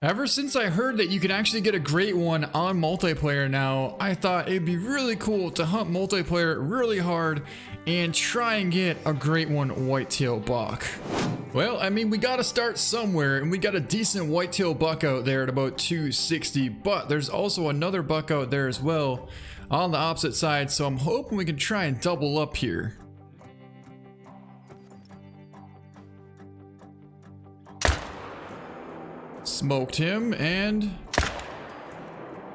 Ever since I heard that you can actually get a great one on multiplayer now, I thought it'd be really cool to hunt multiplayer really hard and try and get a great one whitetail buck. Well, I mean, we gotta start somewhere, and we got a decent whitetail buck out there at about 260, but there's also another buck out there as well on the opposite side, so I'm hoping we can try and double up here. Smoked him and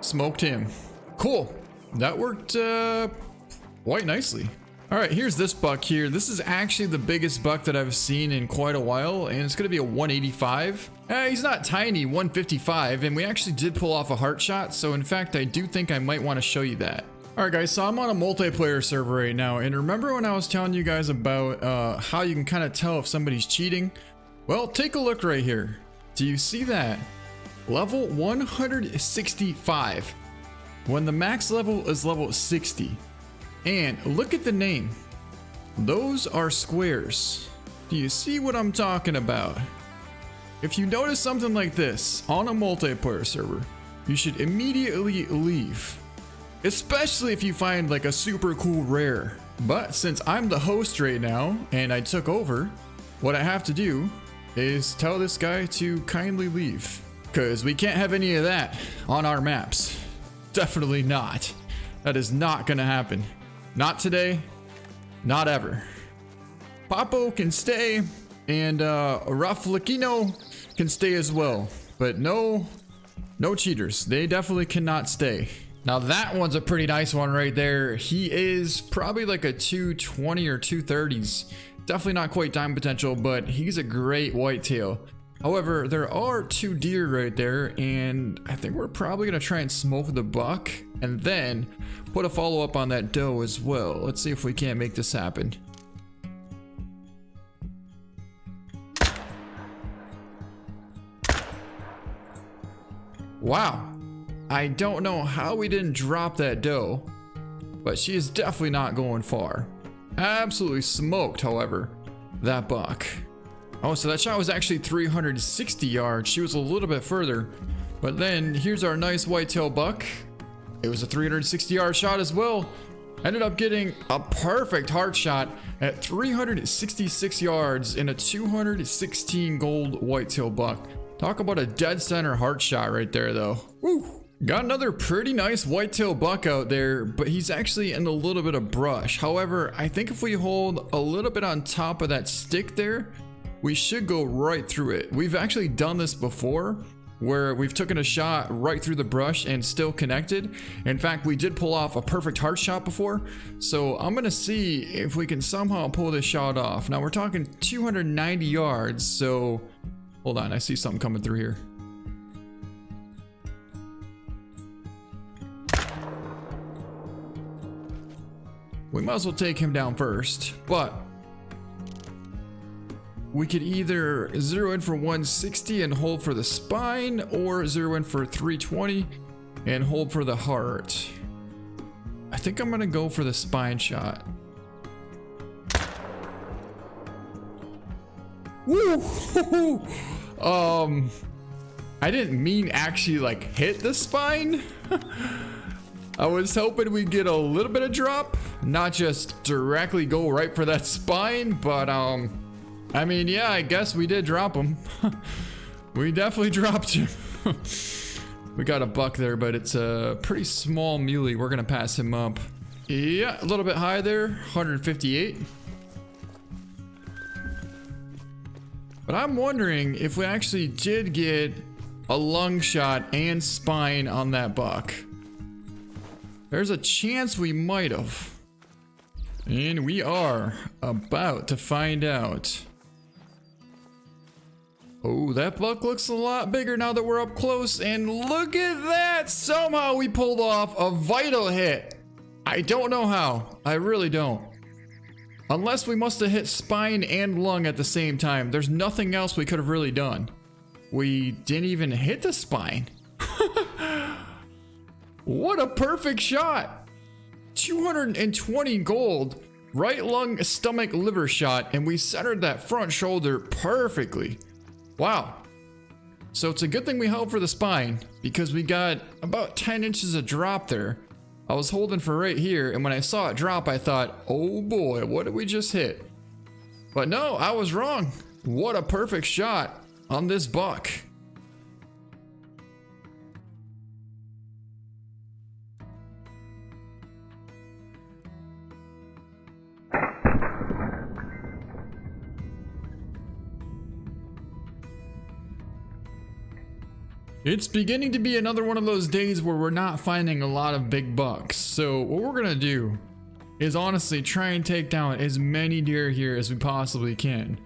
smoked him. Cool. That worked quite nicely. All right, here's this buck here. This is actually the biggest buck that I've seen in quite a while, and it's gonna be a 185. He's not tiny, 155, and we actually did pull off a heart shot, so in fact, I do think I might want to show you that. All right, guys, so I'm on a multiplayer server right now, and remember when I was telling you guys about how you can kind of tell if somebody's cheating? Well, take a look right here. Do you see that? Level 165, when the max level is level 60. And look at the name. Those are squares. Do you see what I'm talking about? If you notice something like this on a multiplayer server, you should immediately leave. Especially if you find like a super cool rare. But since I'm the host right now and I took over, what I have to do is tell this guy to kindly leave. Because we can't have any of that on our maps. Definitely not. That is not gonna happen. Not today, not ever. Papo can stay, and Raflikino can stay as well, but no cheaters. They definitely cannot stay. Now that one's a pretty nice one right there. He is probably like a 220 or 230s. Definitely not quite time potential, but he's a great whitetail. However, there are 2 deer right there, and I think we're probably gonna try and smoke the buck and then put a follow-up on that doe as well. Let's see if we can't make this happen. Wow, I don't know how we didn't drop that doe, but she is definitely not going far. Absolutely smoked, however, that buck. Oh, so that shot was actually 360 yards. She was a little bit further. But then here's our nice whitetail buck. It was a 360 yard shot as well. Ended up getting a perfect heart shot at 366 yards in a 216 gold whitetail buck. Talk about a dead center heart shot right there though. Woo! Got another pretty nice whitetail buck out there, but he's actually in a little bit of brush. However, I think if we hold a little bit on top of that stick there, we should go right through it. We've actually done this before where we've taken a shot right through the brush and still connected. In fact, we did pull off a perfect heart shot before. So I'm gonna see if we can somehow pull this shot off. Now we're talking 290 yards. So hold on, I see something coming through here. We might as well take him down first, but we could either zero in for 160 and hold for the spine, or zero in for 320 and hold for the heart. I think I'm gonna go for the spine shot. Woo! I didn't mean actually like hit the spine. I was hoping we'd get a little bit of drop, not just directly go right for that spine, but I mean, yeah, I guess we did drop him. We definitely dropped him. We got a buck there, but it's a pretty small muley. We're gonna pass him up. Yeah, a little bit high there, 158. But I'm wondering if we actually did get a lung shot and spine on that buck. There's a chance we might have. And we are about to find out. Oh, that buck looks a lot bigger now that we're up close, and look at that! Somehow we pulled off a vital hit. I don't know how. I really don't. Unless we must have hit spine and lung at the same time. There's nothing else we could have really done. We didn't even hit the spine. What a perfect shot! 220 gold, right lung, stomach, liver shot, and we centered that front shoulder perfectly. Wow. So it's a good thing we held for the spine because we got about 10 inches of drop there. I was holding for right here, and when I saw it drop, I thought, oh boy, what did we just hit? But no, I was wrong. What a perfect shot on this buck. It's beginning to be another one of those days where we're not finding a lot of big bucks. So what we're gonna do is honestly try and take down as many deer here as we possibly can.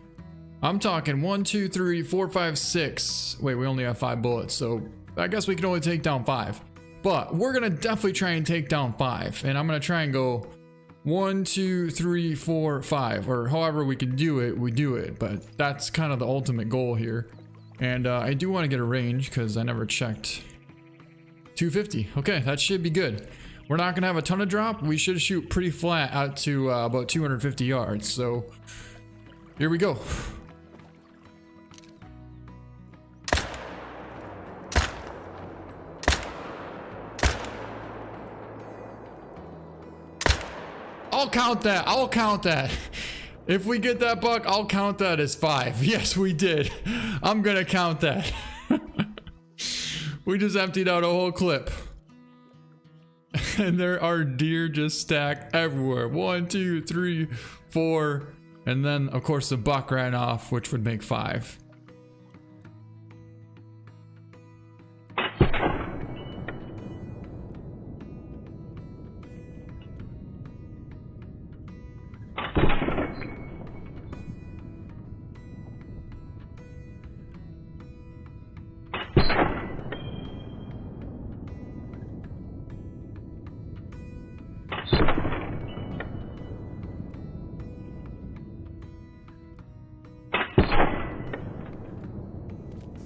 I'm talking 1, 2, 3, 4, 5, 6. Wait, we only have 5 bullets, so I guess we can only take down 5. But we're gonna definitely try and take down 5, and I'm gonna try and go 1, 2, 3, 4, 5, or however we can do it, we do it. But that's kind of the ultimate goal here. And I do want to get a range because I never checked. 250. Okay, that should be good. We're not going to have a ton of drop. We should shoot pretty flat out to about 250 yards. So here we go. I'll count that. I'll count that. If we get that buck, I'll count that as 5. Yes, we did. I'm gonna count that. We just emptied out a whole clip. And there are deer just stacked everywhere. 1, 2, 3, 4. And then, of course, the buck ran off, which would make 5.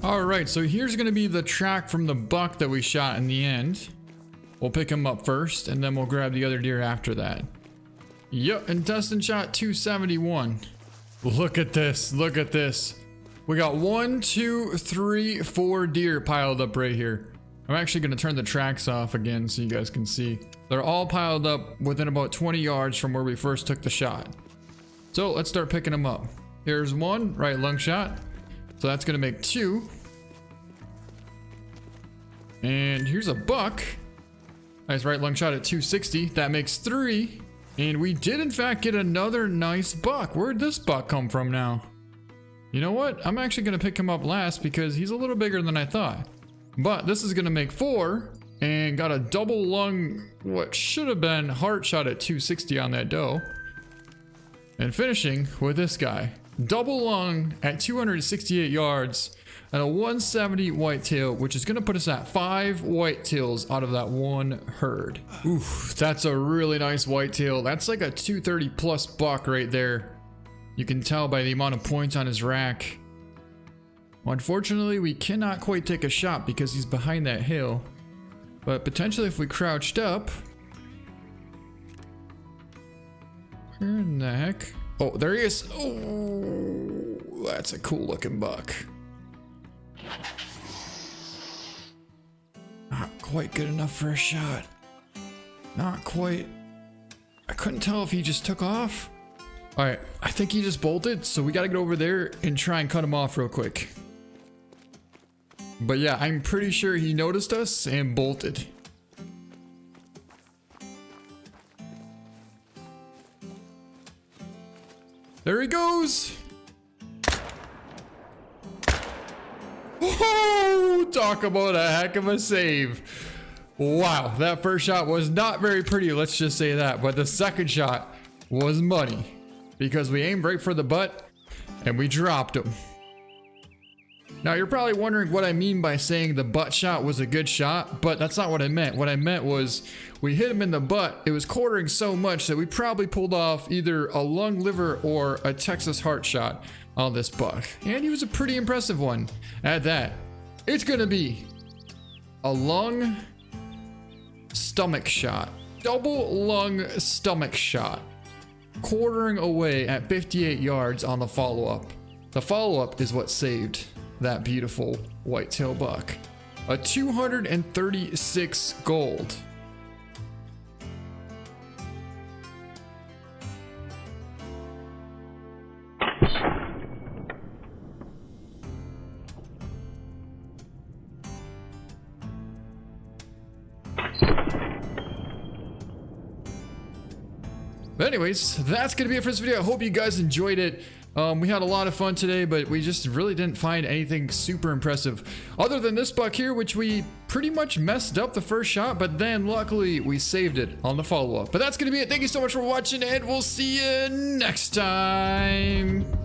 Alright, so here's gonna be the track from the buck that we shot in the end. We'll pick him up first, and then we'll grab the other deer after that. Yup, and Dustin shot 271. Look at this, look at this. We got 1, 2, 3, 4 deer piled up right here. I'm actually gonna turn the tracks off again so you guys can see. They're all piled up within about 20 yards from where we first took the shot. So let's start picking them up. Here's 1, right lung shot. So that's gonna make 2. And here's a buck. Nice right lung shot at 260. That makes 3. And we did in fact get another nice buck. Where'd this buck come from now? You know what? I'm actually gonna pick him up last because he's a little bigger than I thought. But this is gonna make 4. And got a double lung, what should have been heart shot at 260 on that doe. And finishing with this guy. Double lung at 268 yards and a 170 whitetail, which is going to put us at 5 whitetails out of that one herd. Oof, that's a really nice whitetail. That's like a 230 plus buck right there. You can tell by the amount of points on his rack. Unfortunately, we cannot quite take a shot because he's behind that hill. But potentially if we crouched up... Where in the heck? Oh, there he is. Oh, that's a cool looking buck. Not quite good enough for a shot. Not quite. I couldn't tell if he just took off. All right, I think he just bolted, so we gotta get over there and try and cut him off real quick. But yeah, I'm pretty sure he noticed us and bolted. There he goes. Oh, talk about a heck of a save. Wow, that first shot was not very pretty, let's just say that. But the second shot was money because we aimed right for the butt and we dropped him. Now you're probably wondering what I mean by saying the butt shot was a good shot, but that's not what I meant. What I meant was we hit him in the butt. It was quartering so much that we probably pulled off either a lung liver or a Texas heart shot on this buck. And he was a pretty impressive one at that. It's gonna be a lung stomach shot. Double lung stomach shot. Quartering away at 58 yards on the follow-up. The follow-up is what saved that beautiful whitetail buck. A 236 gold. But anyways, that's gonna be it for this video. I hope you guys enjoyed it. We had a lot of fun today, but we just really didn't find anything super impressive other than this buck here, which we pretty much messed up the first shot, but then luckily we saved it on the follow-up. But that's gonna be it. Thank you so much for watching, and we'll see you next time.